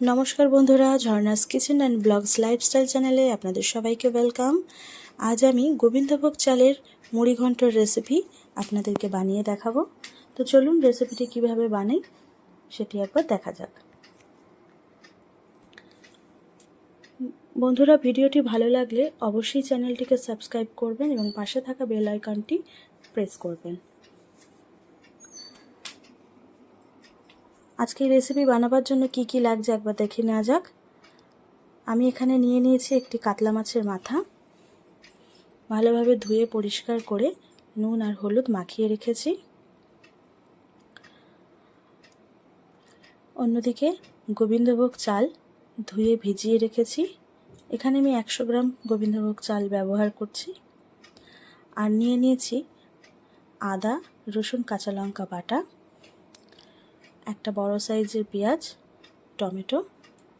নমস্কার বন্ধুরা, ঝর্ণাস kitchen and blogs lifestyle চ্যানেলে আপনাদের সবাইকে ওয়েলকাম। আজ আমি গোবিন্দভোগ চালের মুড়ি ঘন্টর রেসিপি আপনাদেরকে বানিয়ে দেখাবো। তো চলুন রেসিপিটি কিভাবে বানাই সেটি একবার দেখা যাক। বন্ধুরা, ভিডিওটি ভালো লাগলে অবশ্যই চ্যানেলটিকে সাবস্ক্রাইব করবেন এবং পাশে থাকা বেল আইকনটি প্রেস করবেন। আজকে এই রেসিপি বানাবার জন্য কি কি লাগছে একবার দেখে নেওয়া যাক। আমি এখানে নিয়ে নিয়েছি একটি কাতলা মাছের মাথা, ভালোভাবে ধুয়ে পরিষ্কার করে নুন আর হলুদ মাখিয়ে রেখেছি। অন্যদিকে গোবিন্দভোগ চাল ধুয়ে ভিজিয়ে রেখেছি। এখানে আমি 100 গ্রাম গোবিন্দভোগ চাল ব্যবহার করছি। আর নিয়ে নিয়েছি আদা, রসুন, কাঁচা লঙ্কা বাটা, একটা বড় সাইজের পেঁয়াজ, টমেটো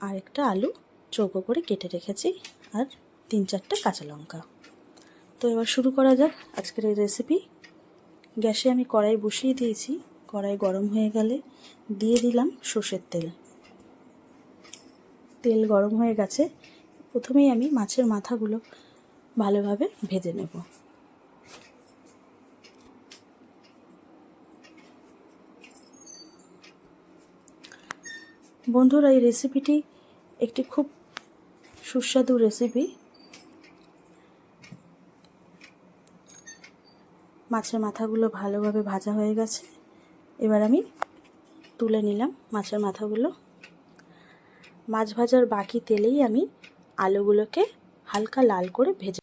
আর একটা আলু চৌকো করে কেটে রেখেছি, আর 3-4টা কাঁচা লঙ্কা। তো এবার শুরু করা যাক আজকের এই রেসিপি। গ্যাসে আমি কড়াই বসিয়ে দিয়েছি। কড়াই গরম হয়ে গেলে দিয়ে দিলাম সর্ষের তেল। তেল গরম হয়ে গেছে। প্রথমেই আমি মাছের মাথাগুলো ভালোভাবে ভেজে নেব। বন্ধুরা, এই রেসিপিটি একটি খুব সুস্বাদু রেসিপি। মাছের মাথাগুলো ভালোভাবে ভাজা হয়ে গেছে। এবার আমি তুলে নিলাম মাছের মাথাগুলো। মাছ ভাজার বাকি তেলেই আমি আলুগুলোকে হালকা লাল করে ভেজে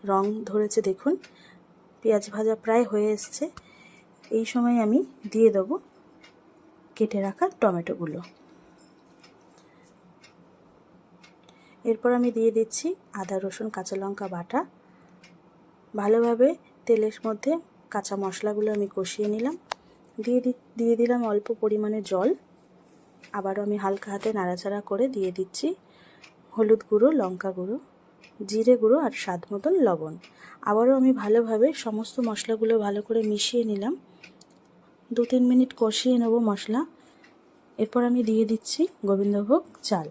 রং ধরেছে। দেখুন, পেঁয়াজ ভাজা প্রায় হয়ে এসছে। এই সময় আমি দিয়ে দেবো কেটে রাখা টমেটোগুলো। এরপর আমি দিয়ে দিচ্ছি আদা, রসুন, কাঁচা লঙ্কা বাটা। ভালোভাবে তেলের মধ্যে কাঁচা মশলাগুলো আমি কষিয়ে নিলাম। দিয়ে দিলাম অল্প পরিমাণে জল। আবারও আমি হালকা হাতে নাড়াচাড়া করে দিয়ে দিচ্ছি হলুদ গুঁড়ো, লঙ্কা গুঁড়ো, জিরে গুঁড়ো আর স্বাদ মতন লবণ। আবারও আমি ভালোভাবে সমস্ত মশলাগুলো ভালো করে মিশিয়ে নিলাম। 2-3 মিনিট কষিয়ে নেব মশলা। এরপর আমি দিয়ে দিচ্ছি গোবিন্দভোগ চাল,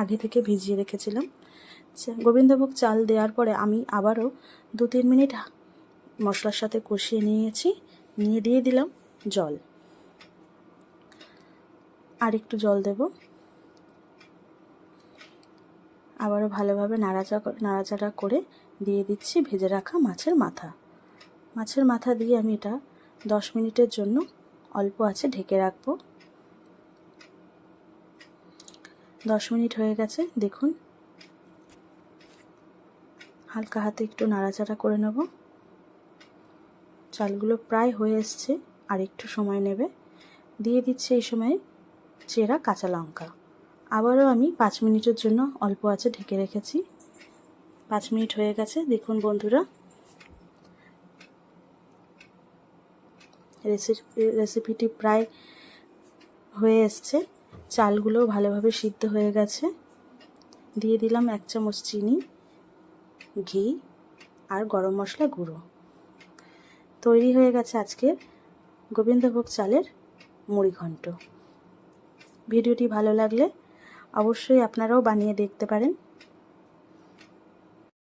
আগে থেকে ভিজিয়ে রেখেছিলাম। গোবিন্দভোগ চাল দেওয়ার পরে আমি আবারও 2-3 মিনিট মশলার সাথে কষিয়ে নিয়েছি। দিয়ে দিলাম জল। আর একটু জল দেব। আবারও ভালোভাবে নাড়াচাড়া করে দিয়ে দিচ্ছি ভেজে রাখা মাছের মাথা। মাছের মাথা দিয়ে আমি এটা 10 মিনিটের জন্য অল্প আঁচে ঢেকে রাখবো। 10 মিনিট হয়ে গেছে। দেখুন, হালকা হাতে একটু নাড়াচাড়া করে নেব। চালগুলো প্রায় হয়ে এসছে, আর একটু সময় নেবে। দিয়ে দিচ্ছি এই সময় চেরা কাঁচা লঙ্কা। আবারও আমি 5 মিনিটের জন্য অল্প আঁচে ঢেকে রেখেছি। 5 মিনিট হয়ে গেছে। দেখুন বন্ধুরা, রেসিপিটি প্রায় হয়ে এসছে। চালগুলো ভালোভাবে সিদ্ধ হয়ে গেছে। দিয়ে দিলাম 1 চামচ চিনি, ঘি আর গরম মশলা গুঁড়ো। তৈরি হয়ে গেছে আজকের গোবিন্দভোগ চালের মুড়ি ঘন্ট। ভিডিওটি ভালো লাগলে অবশ্যই আপনারাও বানিয়ে দেখতে পারেন।